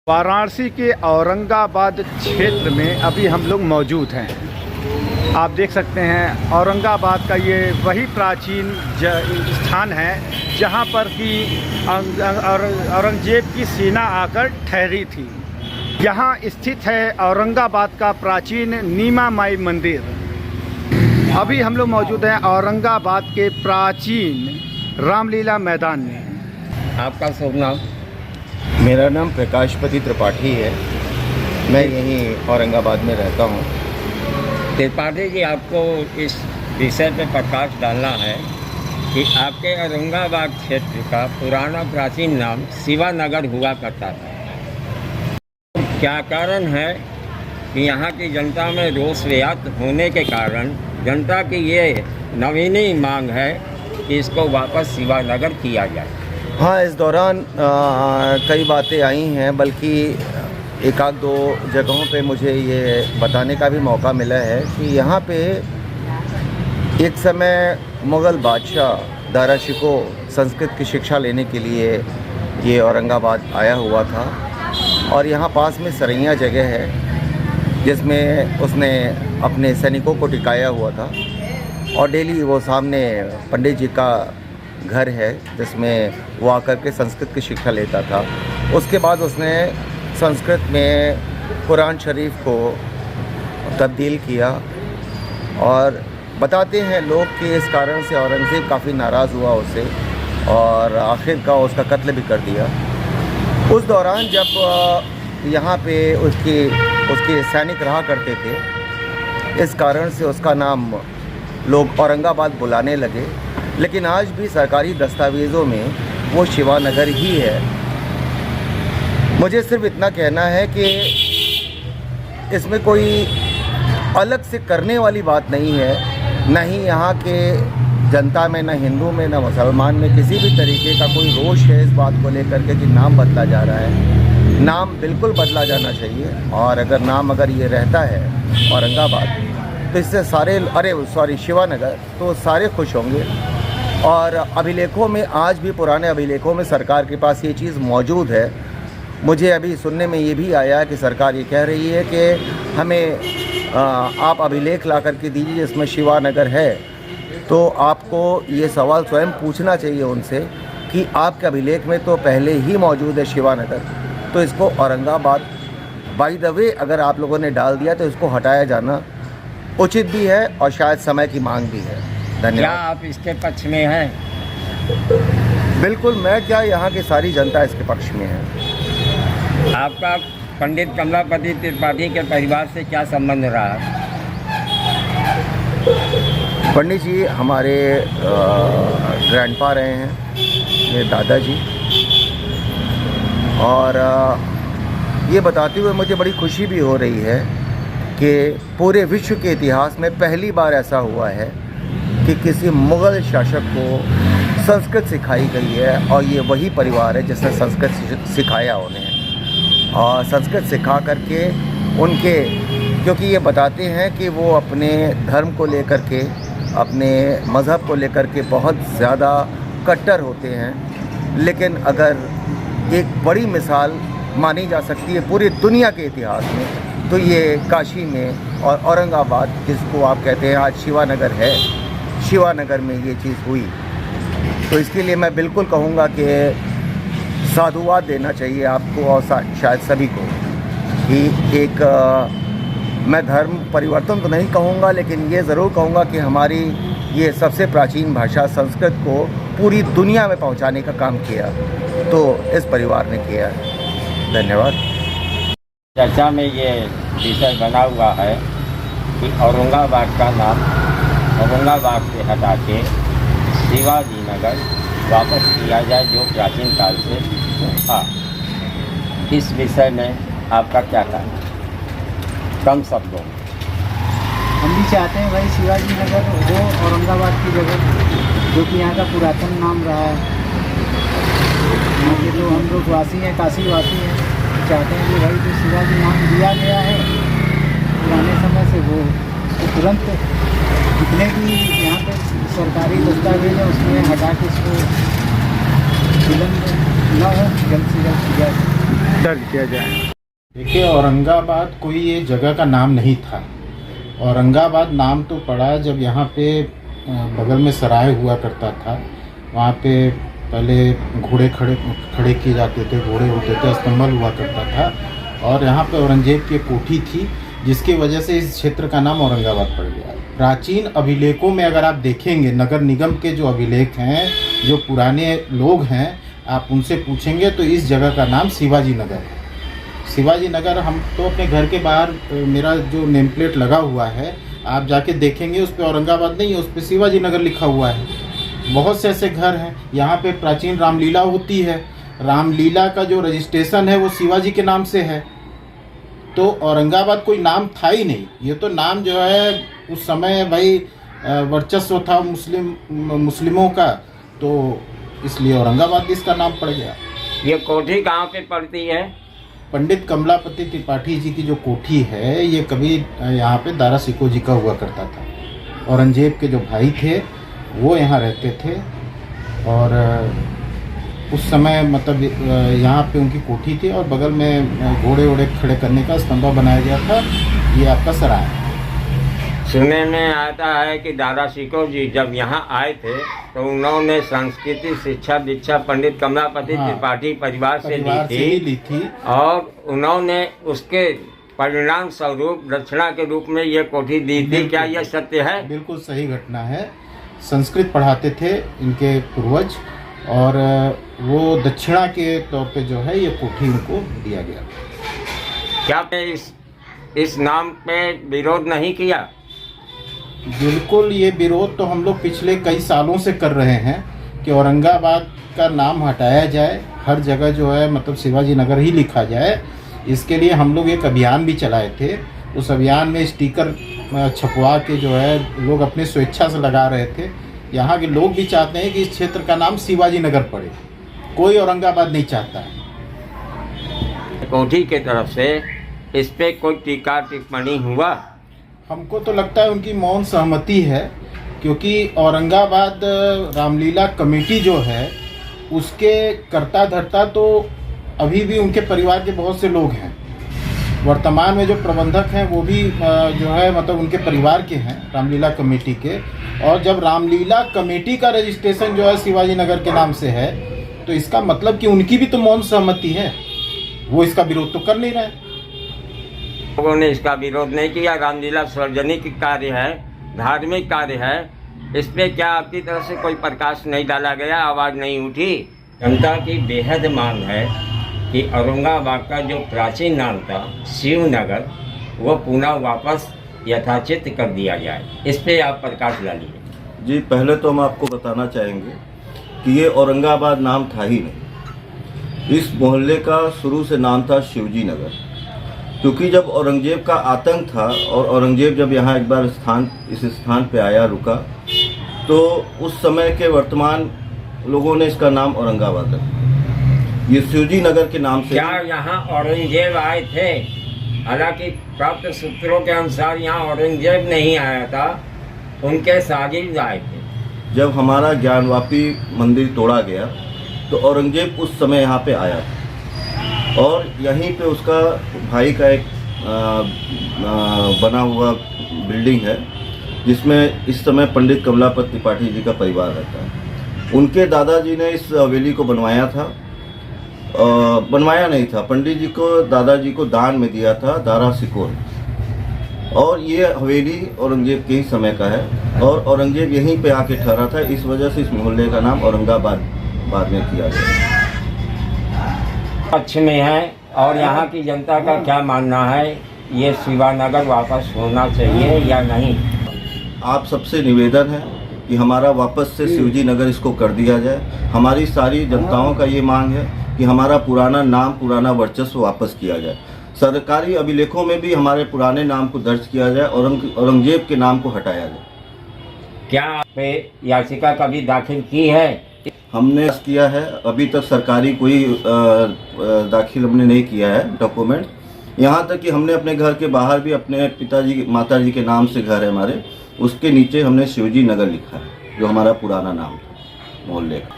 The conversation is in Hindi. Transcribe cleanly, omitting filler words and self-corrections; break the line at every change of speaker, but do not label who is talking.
वाराणसी के औरंगाबाद क्षेत्र में अभी हम लोग मौजूद हैं। आप देख सकते हैं औरंगाबाद का ये वही प्राचीन स्थान है जहां पर कि औरंगजेब की सेना आकर ठहरी थी। यहाँ स्थित है औरंगाबाद का प्राचीन नीमा माई मंदिर। अभी हम लोग मौजूद हैं औरंगाबाद के प्राचीन रामलीला मैदान में।
आपका शुभ नाम?
मेरा नाम प्रकाशपति त्रिपाठी है। मैं यहीं औरंगाबाद में रहता हूँ।
त्रिपाठी जी, आपको इस विषय पे प्रकाश डालना है कि आपके औरंगाबाद क्षेत्र का पुराना प्राचीन नाम शिवानगर हुआ करता था। क्या कारण है कि यहाँ की जनता में रोष व्याप्त होने के कारण जनता की ये नवीनी मांग है कि इसको वापस शिवानगर किया जाए?
हाँ, इस दौरान कई बातें आई हैं, बल्कि एक आध दो जगहों पे मुझे ये बताने का भी मौका मिला है कि यहाँ पे एक समय मुग़ल बादशाह दारा शिकोह संस्कृत की शिक्षा लेने के लिए ये औरंगाबाद आया हुआ था। और यहाँ पास में सरैया जगह है जिसमें उसने अपने सैनिकों को टिकाया हुआ था। और डेली वो सामने पंडित जी का घर है जिसमें वो आकर के संस्कृत की शिक्षा लेता था। उसके बाद उसने संस्कृत में कुरान शरीफ को तब्दील किया और बताते हैं लोग कि इस कारण से औरंगज़ेब काफ़ी नाराज़ हुआ उससे और आखिर का उसका कत्ल भी कर दिया। उस दौरान जब यहाँ पे उसके सैनिक रहा करते थे, इस कारण से उसका नाम लोग औरंगाबाद बुलाने लगे। लेकिन आज भी सरकारी दस्तावेज़ों में वो शिवानगर ही है। मुझे सिर्फ इतना कहना है कि इसमें कोई अलग से करने वाली बात नहीं है। न ही यहाँ के जनता में, न हिंदू में, न मुसलमान में किसी भी तरीके का कोई रोष है इस बात को लेकर के कि नाम बदला जा रहा है। नाम बिल्कुल बदला जाना चाहिए। और अगर ये रहता है औरंगाबाद तो इससे शिवानगर, तो सारे खुश होंगे। और अभिलेखों में, आज भी पुराने अभिलेखों में सरकार के पास ये चीज़ मौजूद है। मुझे अभी सुनने में ये भी आया कि सरकार ये कह रही है कि हमें आप अभिलेख ला करके दीजिए जिसमें शिवानगर है। तो आपको ये सवाल स्वयं पूछना चाहिए उनसे कि आपके अभिलेख में तो पहले ही मौजूद है शिवानगर, तो इसको औरंगाबाद बाय द वे अगर आप लोगों ने डाल दिया तो इसको हटाया जाना उचित भी है और शायद समय की मांग भी है। धन्यवाद।
क्या आप इसके पक्ष में हैं?
बिल्कुल, मैं क्या, यहाँ की सारी जनता इसके पक्ष में है।
आपका पंडित कमलापति त्रिपाठी के परिवार से क्या संबंध रहा?
पंडित जी हमारे ग्रैंडपा रहे हैं, मेरे दादाजी। और ये बताते हुए मुझे बड़ी खुशी भी हो रही है कि पूरे विश्व के इतिहास में पहली बार ऐसा हुआ है कि किसी मुग़ल शासक को संस्कृत सिखाई गई है और ये वही परिवार है जिसने संस्कृत सिखाया उन्हें। और संस्कृत सिखा करके उनके, क्योंकि ये बताते हैं कि वो अपने धर्म को लेकर के, अपने मज़हब को लेकर के बहुत ज़्यादा कट्टर होते हैं। लेकिन अगर एक बड़ी मिसाल मानी जा सकती है पूरी दुनिया के इतिहास में, तो ये काशी में और औरंगाबाद, जिसको आप कहते हैं आज शिवानगर है, शिवानगर में ये चीज़ हुई। तो इसके लिए मैं बिल्कुल कहूँगा कि साधुवाद देना चाहिए आपको और शायद सभी को कि एक मैं धर्म परिवर्तन तो नहीं कहूँगा, लेकिन ये ज़रूर कहूँगा कि हमारी ये सबसे प्राचीन भाषा संस्कृत को पूरी दुनिया में पहुँचाने का काम किया तो इस परिवार ने किया है। धन्यवाद।
चर्चा में ये विषय बना हुआ है कि औरंगाबाद का नाम औरंगाबाद से हटा के शिवाजी नगर वापस किया जाए, जो प्राचीन काल से था। इस विषय में आपका क्या कहना? कम शब्दों में।
हम भी चाहते हैं भाई शिवाजी नगर हो औरंगाबाद की जगह, जो कि यहाँ का पुरातन नाम रहा है। यहाँ के जो हम लोग वासी हैं, काशी वासी हैं, चाहते हैं कि भाई जो शिवाजी नाम दिया गया है पुराने समय से, वो तुरंत जितने भी यहाँ पे सरकारी दस्तावेज है उसमें हटा के इसको विलम्ब न हो, जल्द से जल्द किया जाए।
दर्ज किया जाए।
देखिए, औरंगाबाद कोई ये जगह का नाम नहीं था। औरंगाबाद नाम तो पड़ा जब यहाँ पे बगल में सराय हुआ करता था। वहाँ पे पहले घोड़े खड़े किए जाते थे, घोड़े होते थे, अस्तंबल हुआ करता था। और यहाँ पे औरंगजेब की कोठी थी, जिसकी वजह से इस क्षेत्र का नाम औरंगाबाद पड़ गया। प्राचीन अभिलेखों में अगर आप देखेंगे, नगर निगम के जो अभिलेख हैं, जो पुराने लोग हैं, आप उनसे पूछेंगे तो इस जगह का नाम शिवाजी नगर है। शिवाजी नगर, हम तो अपने घर के बाहर मेरा जो नेम प्लेट लगा हुआ है, आप जाके देखेंगे उस पर औरंगाबाद नहीं है, उस पर शिवाजी नगर लिखा हुआ है। बहुत से ऐसे घर हैं। यहाँ पे प्राचीन रामलीला होती है, रामलीला का जो रजिस्ट्रेशन है वो शिवाजी के नाम से है। तो औरंगाबाद कोई नाम था ही नहीं। ये तो नाम जो है उस समय भाई वर्चस्व था मुस्लिमों का, तो इसलिए औरंगाबाद इसका नाम पड़ गया।
ये कोठी कहाँ पे पड़ती है?
पंडित कमलापति त्रिपाठी जी की जो कोठी है, ये कभी यहाँ पे दारा सिकोह जी का हुआ करता था। औरंगजेब के जो भाई थे वो यहाँ रहते थे, और उस समय मतलब यहाँ पे उनकी कोठी थी, और बगल में घोड़े वोड़े खड़े करने का स्तंभा बनाया गया था। ये आपका सराय है।
सुनने में आता है कि दादा सिकोह जी जब यहाँ आए थे तो उन्होंने संस्कृति शिक्षा दीक्षा पंडित कमलापति त्रिपाठी परिवार से ली थी, और उन्होंने उसके परिणाम स्वरूप दक्षिणा के रूप में ये कोठी दी थी। क्या यह सत्य है?
बिल्कुल सही घटना है। संस्कृत पढ़ाते थे इनके पूर्वज, और वो दक्षिणा के तौर पे जो है ये कोठी उनको दिया गया।
क्या आपने इस नाम पे विरोध नहीं किया?
बिल्कुल, ये विरोध तो हम लोग पिछले कई सालों से कर रहे हैं कि औरंगाबाद का नाम हटाया जाए, हर जगह जो है मतलब शिवाजी नगर ही लिखा जाए। इसके लिए हम लोग एक अभियान भी चलाए थे। उस अभियान में स्टिकर छपवा के जो है लोग अपने स्वेच्छा से लगा रहे थे। यहाँ के लोग भी चाहते हैं कि इस क्षेत्र का नाम शिवाजी नगर पड़े, कोई औरंगाबाद नहीं चाहता है।
कोठी के तरफ से इस पे कोई टीका टिप्पणी हुआ?
हमको तो लगता है उनकी मौन सहमति है, क्योंकि औरंगाबाद रामलीला कमेटी जो है उसके कर्ता धर्ता तो अभी भी उनके परिवार के बहुत से लोग हैं। वर्तमान में जो प्रबंधक हैं वो भी जो है मतलब उनके परिवार के हैं, रामलीला कमेटी के। और जब रामलीला कमेटी का रजिस्ट्रेशन जो है शिवाजी नगर के नाम से है, तो इसका मतलब कि उनकी भी तो मौन सहमति है। वो इसका विरोध तो कर नहीं रहे।
लोगों ने इसका विरोध नहीं किया। रामलीला सार्वजनिक कार्य है, धार्मिक कार्य है, इस पे क्या आपकी तरफ से कोई प्रकाश नहीं डाला गया, आवाज़ नहीं उठी? जनता की बेहद मांग है कि औरंगाबाद का जो प्राचीन नाम था शिवनगर, वो पुनः वापस यथाचित कर दिया जाए। इस पे आप प्रकाश डालिए।
जी, पहले तो हम आपको बताना चाहेंगे कि ये औरंगाबाद नाम था ही नहीं। इस मोहल्ले का शुरू से नाम था शिवजी नगर, क्योंकि जब औरंगजेब का आतंक था और औरंगजेब जब यहाँ एक बार इस स्थान पे आया, रुका, तो उस समय के वर्तमान लोगों ने इसका नाम औरंगाबाद रखा। ये शिवजी नगर के नाम से।
क्या यहाँ औरंगजेब आए थे? हालांकि प्राप्त सूत्रों के अनुसार यहाँ औरंगजेब नहीं आया था, उनके साजिद आए थे।
जब हमारा ज्ञानवापी मंदिर तोड़ा गया तो औरंगजेब उस समय यहाँ पे आया था, और यहीं पे उसका भाई का एक बना हुआ बिल्डिंग है, जिसमें इस समय पंडित कमलापति त्रिपाठी जी का परिवार रहता है। उनके दादाजी ने इस हवेली को बनवाया था, बनवाया नहीं था, पंडित जी को दादाजी को दान में दिया था दारा सिकोह, और ये हवेली औरंगजेब के ही समय का है, और औरंगजेब यहीं पे आके ठहरा था। इस वजह से इस मोहल्ले का नाम औरंगाबाद बाद में किया गया।
पक्ष में है, और यहाँ की जनता का क्या मानना है, ये शिवानगर वापस होना चाहिए या नहीं?
आप सबसे निवेदन है कि हमारा वापस से शिवजी नगर इसको कर दिया जाए। हमारी सारी जनताओं का ये मांग है कि हमारा पुराना नाम, पुराना वर्चस्व वापस किया जाए। सरकारी अभिलेखों में भी हमारे पुराने नाम को दर्ज किया जाए, औरंगजेब के नाम को हटाया जाए।
क्या पे याचिका कभी दाखिल की है?
हमने किया है, अभी तक सरकारी कोई दाखिल हमने नहीं किया है डॉक्यूमेंट। यहाँ तक कि हमने अपने घर के बाहर भी अपने पिताजी माताजी के नाम से घर है हमारे, उसके नीचे हमने शिवजी नगर लिखा है, जो हमारा पुराना नाम था मोहल्ले का।